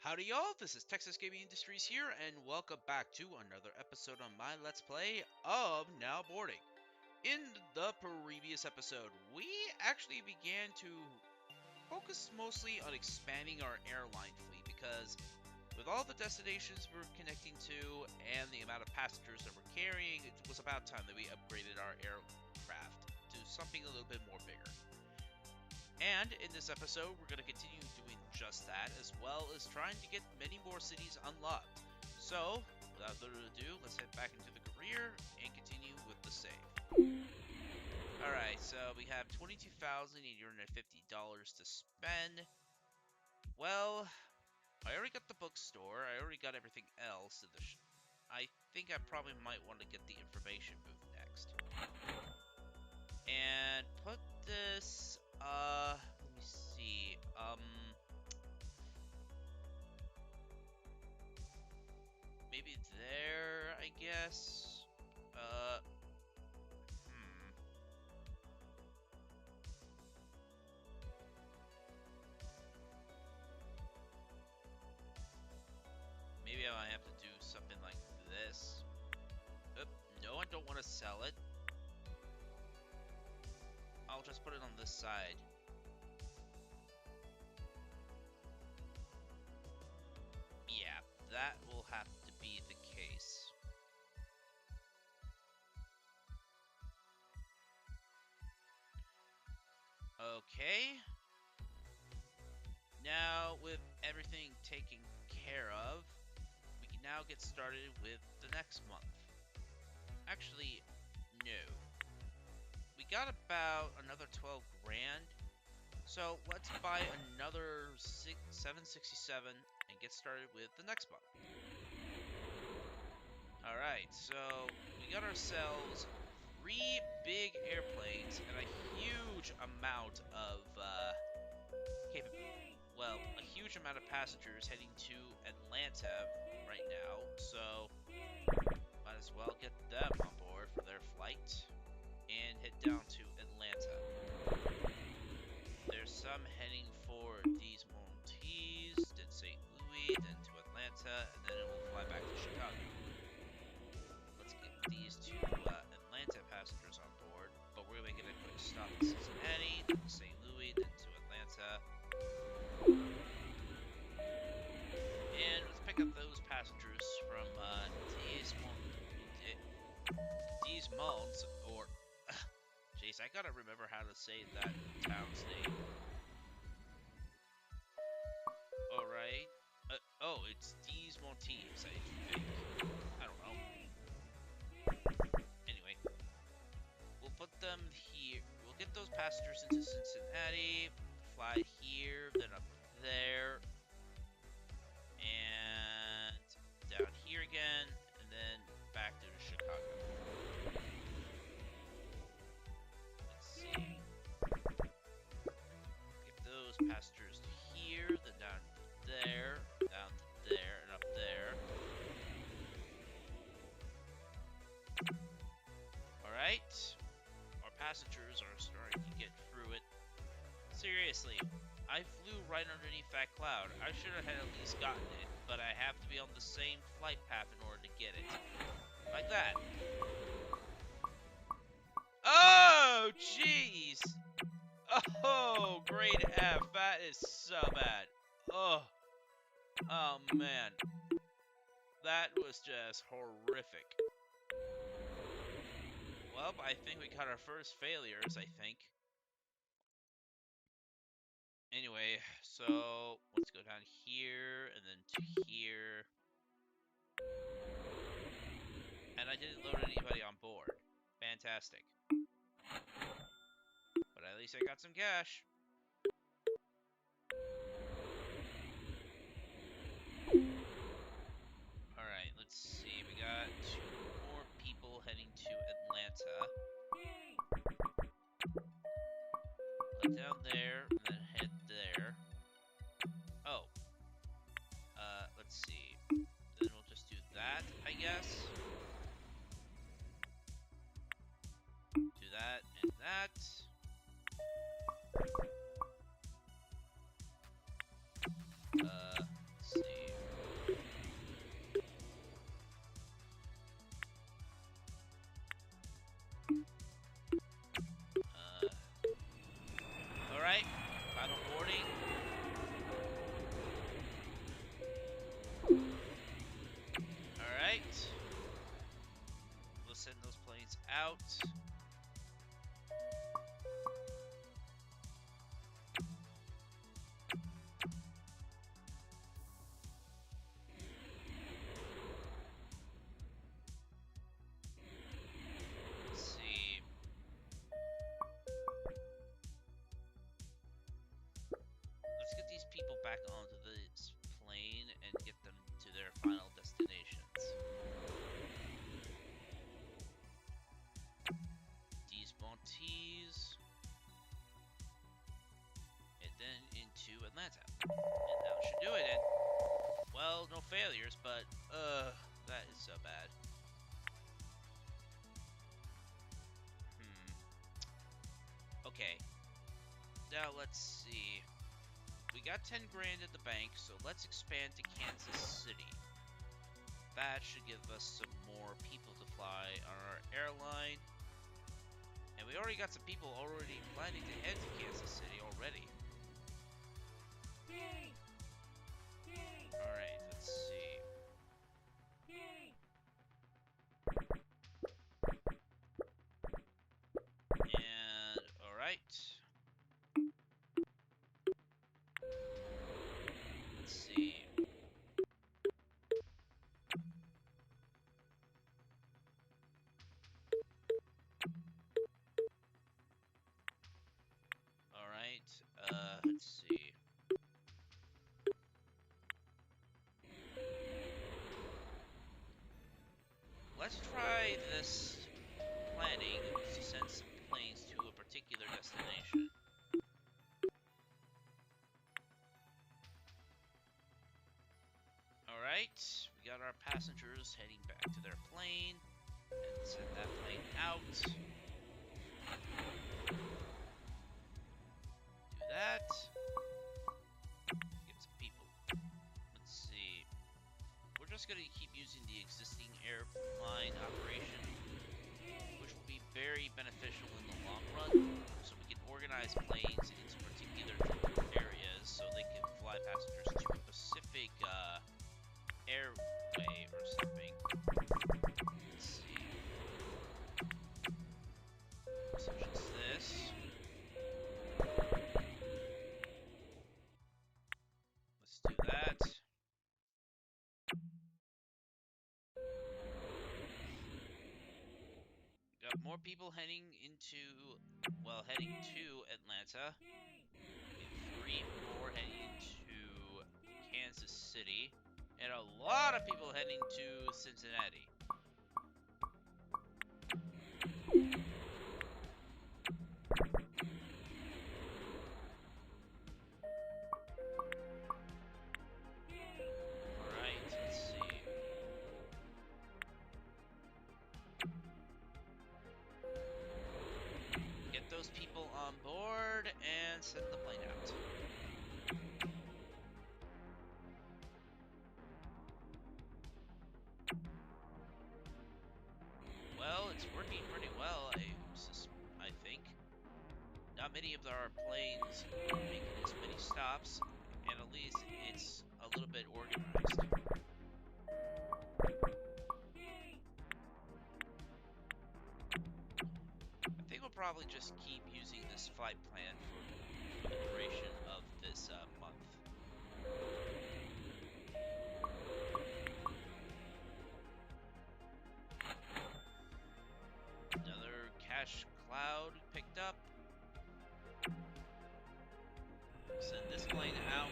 Howdy y'all, this is Texas Gaming Industries here, and welcome back to another episode on my Let's Play of Now Boarding. In the previous episode, we actually began to focus mostly on expanding our airline fleet because with all the destinations we're connecting to and the amount of passengers that we're carrying, it was about time that we upgraded our aircraft to something a little bit more bigger. And in this episode, we're going to continue doing just that, as well as trying to get many more cities unlocked. So, without further ado, let's head back into the career and continue with the save. Alright, so we have $22,850 to spend. Well, I already got the bookstore, I already got everything else. I think I probably might want to get the information booth next. And put this, let me see, maybe there, I guess, maybe I might have to do something like this. No, I don't want to sell it. I'll just put it on this side. Yeah, that will have to be the case. Okay. Now, with everything taken care of, we can now get started with the next month. Actually, no. We got about another 12 grand, so let's buy another 767 and get started with the next month. Alright, so we got ourselves 3 big airplanes and a huge amount of a huge amount of passengers heading to Atlanta right now, so might as well get them on board for their flight and head down to Atlanta. There's some heading for these Montes, then St. Louis, then to Atlanta, and then it will fly back to Chicago. Let's get these two Atlanta passengers on board, but we're going to get a quick stop in Cincinnati, then to St. Louis, then to Atlanta. And let's pick up those passengers from Des Moines, or jeez, I gotta remember how to say that town's name. Alright. Oh, it's Des Moines, I think. I don't know. Anyway. We'll put them here. We'll get those passengers into Cincinnati, fly here, then up there, and down here again, and then back to Chicago. Get those passengers to here, then down to there, down to there, and up there. Alright. Our passengers are starting to get through it. Seriously, I flew right underneath that cloud. I should have at least gotten it, but I have to be on the same flight path in order to get it. Like that. Oh, jeez! Oh, grade F. That is so bad. Oh. Oh, man. That was just horrific. Well, I think we got our first failures, I think. Anyway, so let's go down here, and then to here. And I didn't load anybody on board. Fantastic. But at least I got some cash. Alright, let's see. We got 2 more people heading to Atlanta. Put down there, and then head there. Oh. Let's see. Then we'll just do that, I guess. Do that and that. Let's see. Alright. We'll send those planes out. Let's see. Let's get these people back onto this plane and get them to their final destinations. These Montees. And then into Atlanta. And that should do it. And, well, no failures, but, that is so bad. Okay. Now, let's see. We got 10 grand in the bank, so let's expand to Kansas City. That should give us some more people to fly on our airline. And we already got some people already planning to head to Kansas City already. Alright, let's see. And, alright. Let's see. Alright, let's see. Let's try this planning to send some planes to a particular destination. Alright, we got our passengers heading back to their plane, and send that plane out. Do that. Get some people. Let's see. We're just gonna keep using the existing airline operation, which will be very beneficial in the long run, so we can organize planes into particular areas so they can fly passengers to a specific airway or something. Let's see. Such as this. Let's do that. Got more people heading to Atlanta. We have 3 more heading to Kansas City. And a lot of people heading to Cincinnati. Alright, let's see. Get those people on board and send the plane out. Well, it's working pretty well, I think. Not many of our planes are making as many stops, and at least it's a little bit organized. I think we'll probably just keep using this flight plan for the duration of this month. Another cash cloud picked up. Send this plane out.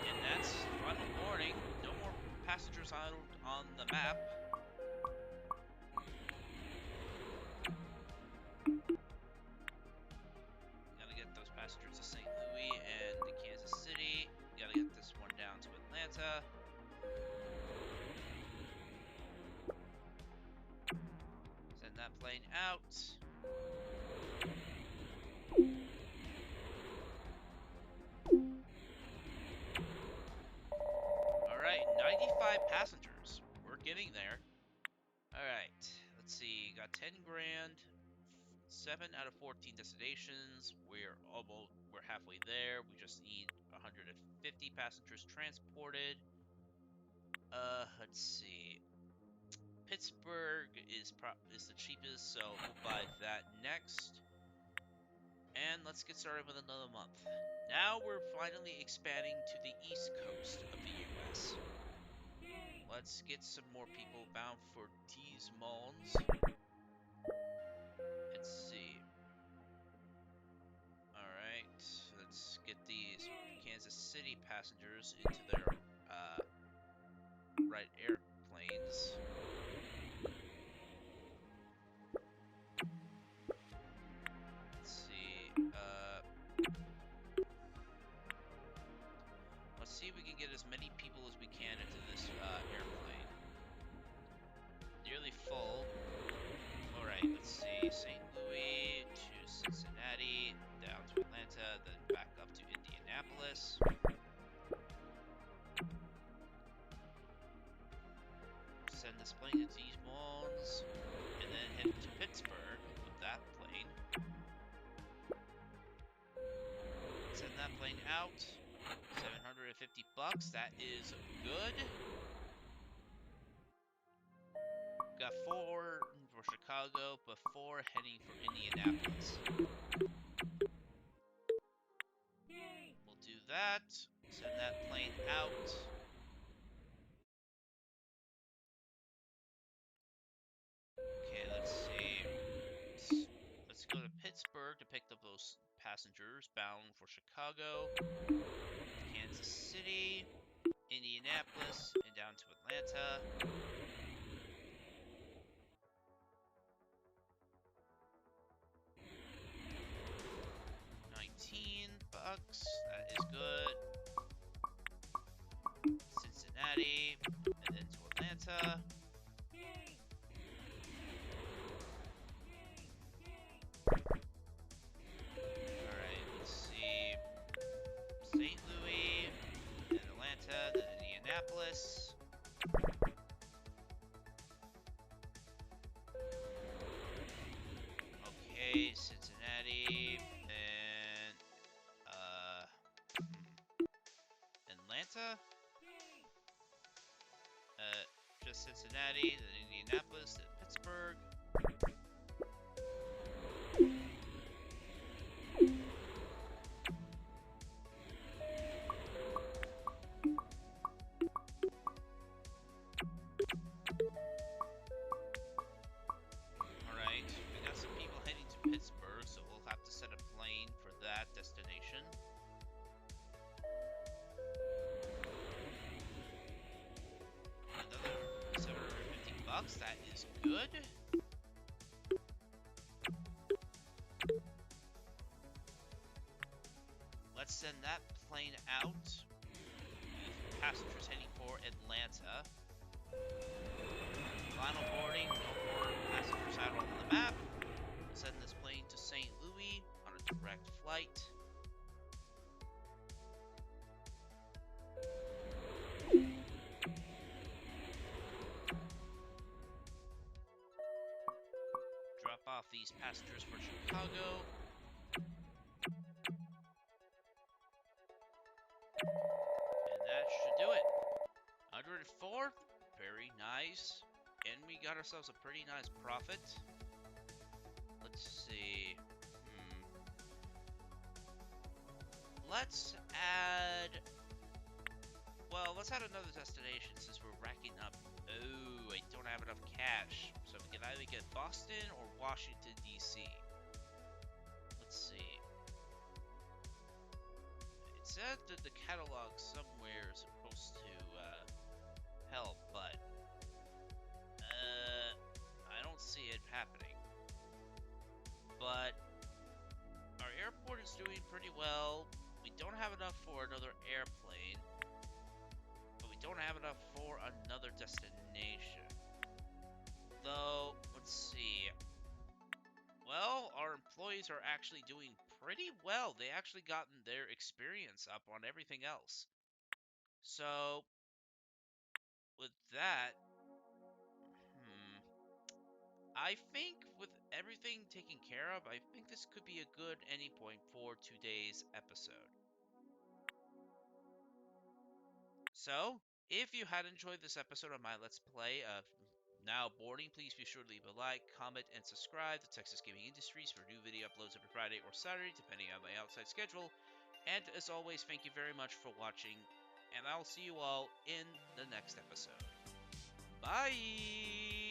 And that's final warning. No more passengers out on the map. Gotta get those passengers to St. Louis and to Kansas City. Gotta get this one down to Atlanta. Send that plane out. Alright, 95 passengers. We're getting there. Alright, let's see. Got 10 grand. 7 out of 14 destinations. We're halfway there. We just need 150 passengers transported. Let's see. Pittsburgh is the cheapest, so we'll buy that next. And let's get started with another month. Now we're finally expanding to the east coast of the US. Let's get some more people bound for Des Moines. Let's see. Alright, let's get these Kansas City passengers into their right airplanes. Let's see. Let's see if we can get as many people as we can into this airplane. Nearly full. Alright, let's see. St. Louis to Cincinnati, down to Atlanta, then back up to Indianapolis. Send this plane to Des Moines, and then head to Pittsburgh with that plane. Send that plane out. $750. That is good. Got 4 for Chicago, but 4 heading for Indianapolis. We'll do that. Send that plane out. Okay, let's see. Let's go to Pittsburgh to pick up those passengers bound for Chicago, Kansas City, Indianapolis, and down to Atlanta. $19. That is good. Cincinnati, and then to Atlanta. Alright, let's see. St. Louis, then Atlanta, then Indianapolis. Okay, Cincinnati, then Atlanta. Just Cincinnati, then Indianapolis, then Pittsburgh. Alright, we got some people heading to Pittsburgh, so we'll have to set a plane for that destination. Another $750. That is good. Let's send that plane out with passengers heading for Atlanta. Final boarding, no more passengers out on the map. We'll send this plane to St. Louis on a direct flight. Drop off these passengers for Chicago. And that should do it. 104, very nice. And we got ourselves a pretty nice profit. Let's see. Let's add... Well, let's add another destination since we're racking up... Oh, I don't have enough cash. So we can either get Boston or Washington, D.C. Let's see. It said that the catalog somewhere is supposed to help, but I don't see it happening. But our airport is doing pretty well. We don't have enough for another airplane, but we don't have enough for another destination. Though, let's see. Well, our employees are actually doing pretty well. They actually gotten their experience up on everything else. So, with that, I think with everything taken care of, I think this could be a good ending point for today's episode. So, if you had enjoyed this episode of my Let's Play of Now boarding, please be sure to leave a like, comment, and subscribe to Texas Gaming Industries for new video uploads every Friday or Saturday, depending on my outside schedule. And as always, thank you very much for watching, and I'll see you all in the next episode. Bye!